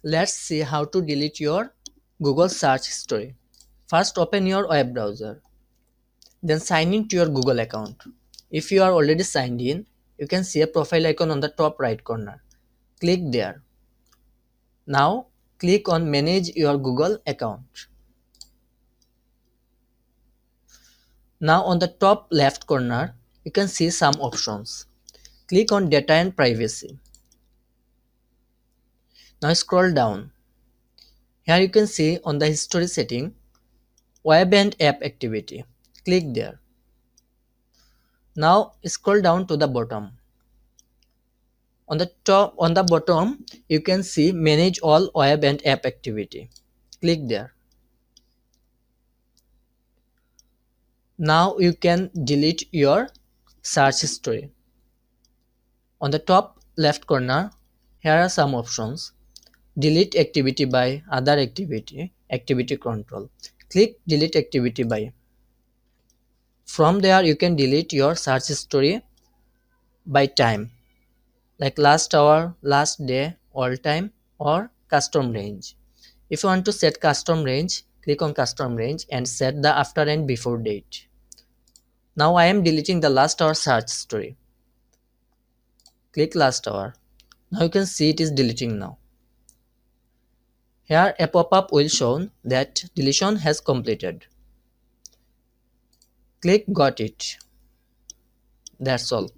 Let's see how to delete your Google search history. First, open your web browser. Then sign in to your Google account. If you are already signed in, you can see a profile icon on the top right corner. Click there. Now, click on Manage your Google account. Now on the top left corner, you can see some options. Click on Data and Privacy. Now scroll down. Here you can see on the history setting, Web and App Activity. Click there. Now scroll down to the bottom. On the bottom, you can see Manage all Web and App Activity. Click there. Now you can delete your search history. On the top left corner, here are some options. Delete activity by, other activity, activity control. Click delete activity by. From there you can delete your search history by time, like last hour, last day, all time, or custom range. If you want to set custom range, click on custom range and set the after and before date. Now I am deleting the last hour search history. Click last hour. Now you can see it is deleting now. Here a pop-up will show that deletion has completed. Click got it. That's all.